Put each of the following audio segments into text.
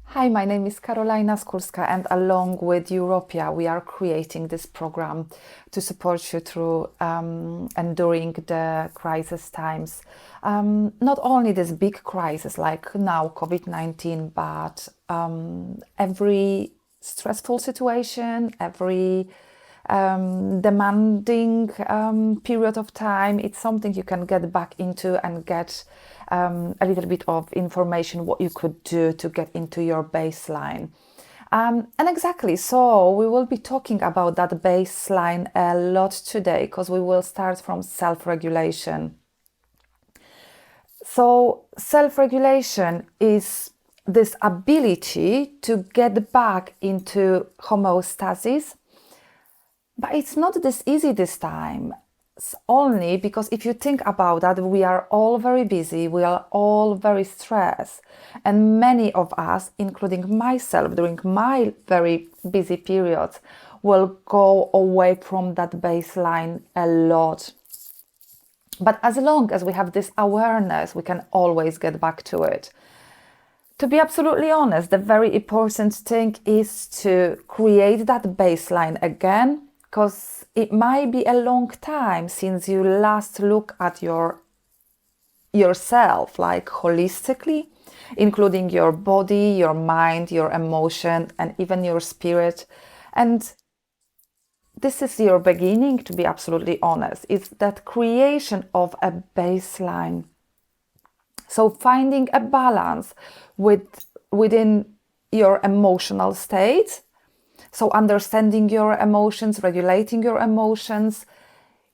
Hi, my name is Karolina Skulska, and along with Europia, we are creating this program to support you through and during the crisis times. Not only this big crisis like now COVID-19, but every stressful situation, every demanding period of time, it's something you can get back into and get a little bit of information what you could do to get into your baseline. And exactly, so we will be talking about that baseline a lot today because we will start from self-regulation. So self-regulation is this ability to get back into homeostasis, but it's not this easy this time. Only because if you think about that, we are all very busy, we are all very stressed, and many of us, including myself during my very busy periods, will go away from that baseline a lot. But as long as we have this awareness, we can always get back to it. To be absolutely honest, the very important thing is to create that baseline again, because it might be a long time since you last look at yourself, like holistically, including your body, your mind, your emotion, and even your spirit. And this is your beginning, to be absolutely honest. It's that creation of a baseline. So finding a balance within your emotional state. So understanding your emotions, regulating your emotions,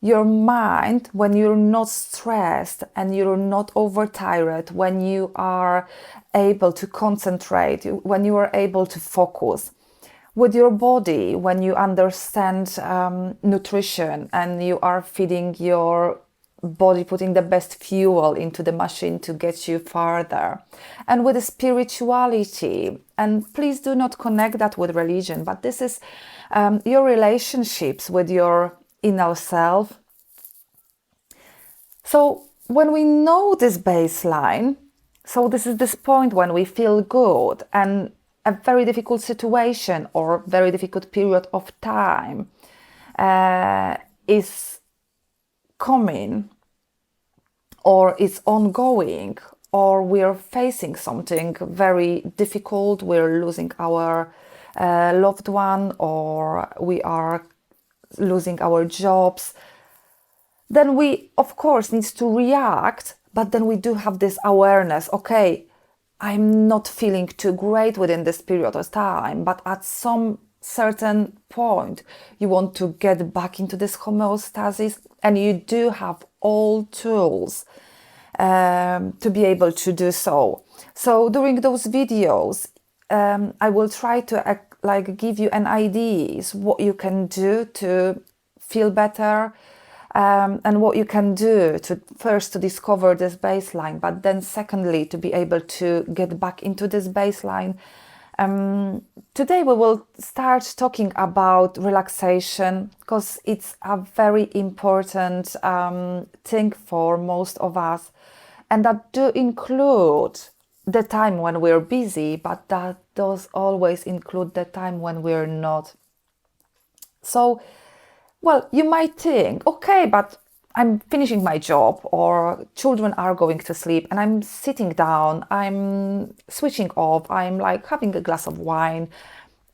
your mind, when you're not stressed and you're not overtired, when you are able to concentrate, when you are able to focus. With your body, when you understand nutrition and you are feeding your body, putting the best fuel into the machine to get you farther. And with the spirituality, and please do not connect that with religion, but this is your relationships with your inner self. So when we know this baseline, so this is this point when we feel good and a very difficult situation or very difficult period of time is coming, or it's ongoing, or we're facing something very difficult, we're losing our loved one, or we are losing our jobs, then we of course need to react, but then we do have this awareness, okay, I'm not feeling too great within this period of time, but at some certain point you want to get back into this homeostasis, and you do have all tools to be able to do so. So during those videos I will try to give you an ideas what you can do to feel better, and what you can do to first to discover this baseline, but then secondly to be able to get back into this baseline. Today we will start talking about relaxation, because it's a very important thing for most of us, and that do include the time when we're busy, but that does always include the time when we're not. So, well, you might think, okay, but I'm finishing my job, or children are going to sleep, and I'm sitting down, I'm switching off, I'm like having a glass of wine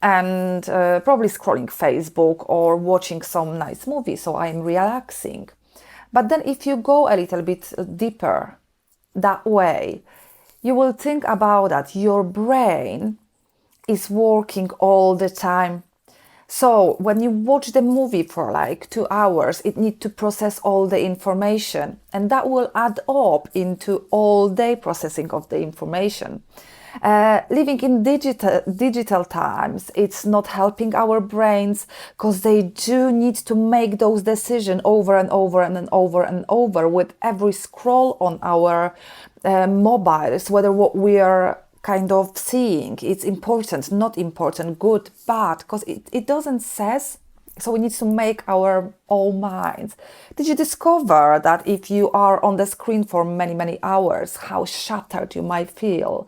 and probably scrolling Facebook or watching some nice movie, so I'm relaxing. But then if you go a little bit deeper that way, you will think about that your brain is working all the time. So when you watch the movie for like 2 hours, it needs to process all the information, and that will add up into all day processing of the information. Living in digital times, it's not helping our brains, because they do need to make those decisions over and over and over and over with every scroll on our mobiles, whether what we are kind of seeing, it's important, not important, good, bad, because it doesn't says. So we need to make our own minds. Did you discover that if you are on the screen for many, many hours, how shattered you might feel?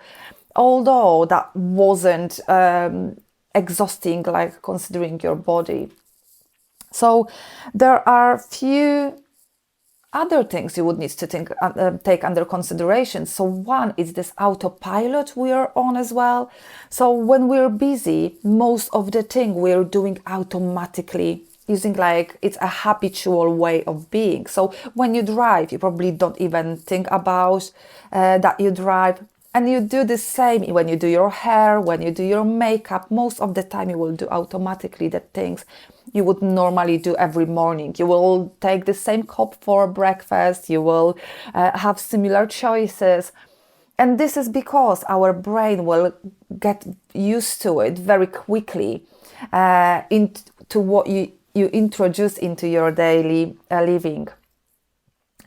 although that wasn't exhausting, like considering your body. So there are few other things you would need to take under consideration. So one is this autopilot we are on as well. So when we're busy, most of the thing we're doing automatically, using like it's a habitual way of being. So when you drive, you probably don't even think about that you drive. And you do the same when you do your hair, when you do your makeup. Most of the time you will do automatically the things you would normally do every morning. You will take the same cup for breakfast, you will have similar choices. And this is because our brain will get used to it very quickly into what you introduce into your daily living.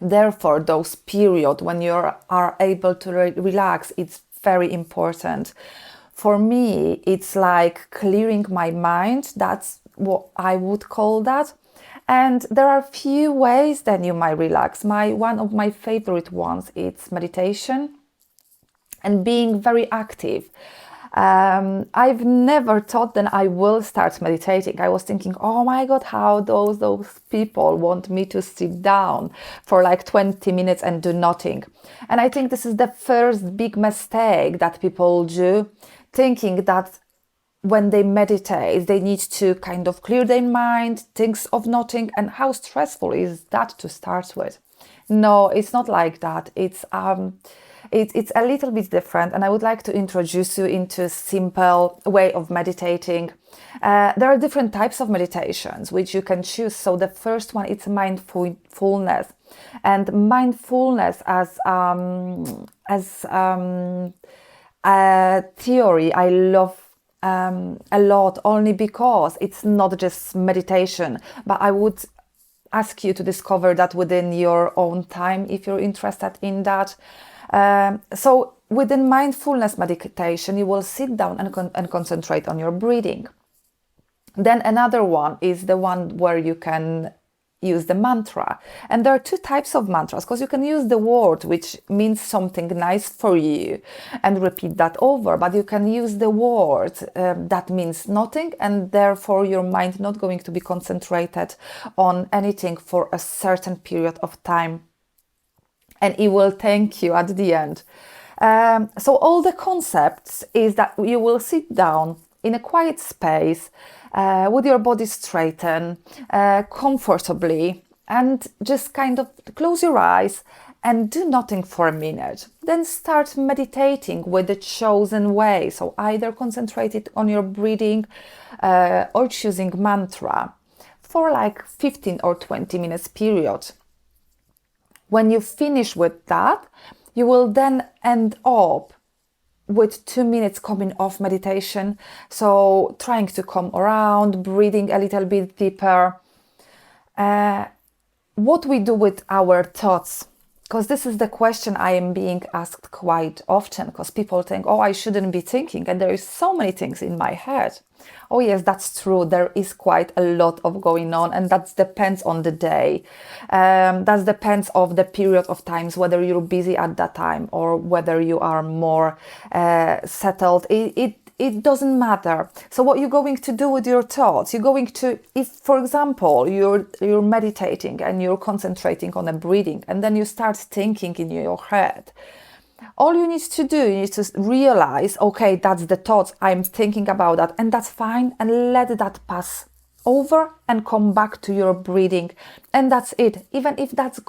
Therefore, those periods when you are able to relax, it's very important. For me, it's like clearing my mind. That's what I would call that. And there are few ways that you might relax. One of my favorite ones is meditation and being very active. I've never thought that I will start meditating. I was thinking, oh my God, how those people want me to sit down for like 20 minutes and do nothing. And I think this is the first big mistake that people do, thinking that when they meditate, they need to kind of clear their mind, think of nothing. And how stressful is that to start with? No, it's not like that. It's a little bit different, and I would like to introduce you into a simple way of meditating. There are different types of meditations which you can choose. So the first one is mindfulness, and mindfulness as a theory I love a lot, only because it's not just meditation, but I would ask you to discover that within your own time if you're interested in that. So within mindfulness meditation, you will sit down and concentrate on your breathing. Then another one is the one where you can use the mantra. And there are two types of mantras, because you can use the word which means something nice for you and repeat that over, but you can use the word that means nothing, and therefore your mind not going to be concentrated on anything for a certain period of time. And it will thank you at the end. So all the concepts is that you will sit down in a quiet space with your body straightened, comfortably, and just kind of close your eyes and do nothing for a minute. Then start meditating with the chosen way. So either concentrate it on your breathing or choosing mantra for like 15 or 20 minutes period. When you finish with that, you will then end up with 2 minutes coming off meditation. So trying to come around, breathing a little bit deeper. What we do with our thoughts, because this is the question I am being asked quite often, because people think, oh, I shouldn't be thinking, and there is so many things in my head. Oh yes, that's true. There is quite a lot of going on, and that depends on the day. That depends of the period of times, whether you're busy at that time or whether you are more settled. It doesn't matter. So what you're going to do with your thoughts, you're going to, if for example, you're meditating and you're concentrating on a breathing, and then you start thinking in your head, all you need to do is to realize, okay, that's the thoughts, I'm thinking about that, and that's fine, and let that pass over and come back to your breathing, and that's it. Even if that's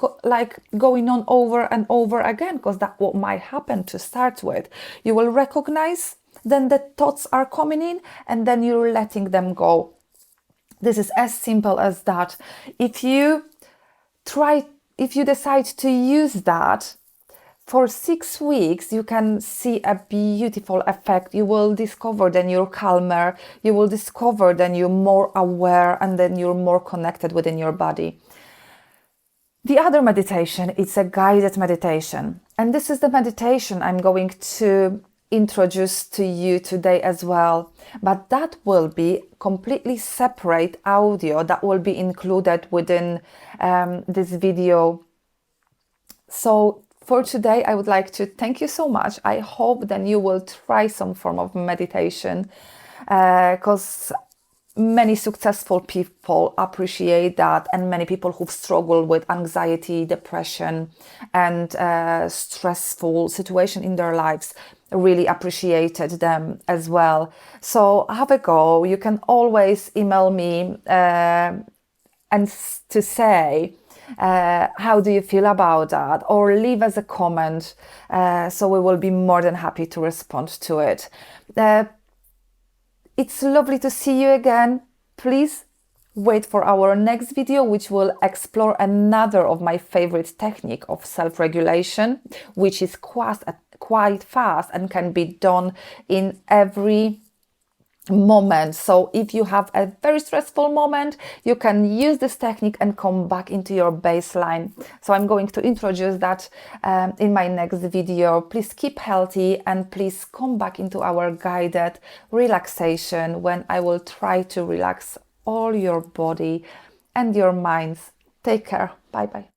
going on over and over again, because that's what might happen to start with. You will recognize then the thoughts are coming in, and then you're letting them go. This is as simple as that. If you decide to use that for 6 weeks, you can see a beautiful effect. You will discover then you're calmer, you will discover then you're more aware, and then you're more connected within your body. The other meditation, it's a guided meditation. And this is the meditation I'm going to introduce to you today as well. But that will be completely separate audio that will be included within this video. So for today, I would like to thank you so much. I hope that you will try some form of meditation, because many successful people appreciate that, and many people who've struggled with anxiety, depression, and stressful situation in their lives really appreciated them as well. So have a go. You can always email me to say how do you feel about that, or leave us a comment, so we will be more than happy to respond to it. It's lovely to see you again. Please wait for our next video, which will explore another of my favorite technique of self-regulation, which is quite fast and can be done in every moment. So if you have a very stressful moment, you can use this technique and come back into your baseline. So I'm going to introduce that in my next video. Please keep healthy, and please come back into our guided relaxation, when I will try to relax all your body and your minds. Take care. Bye bye.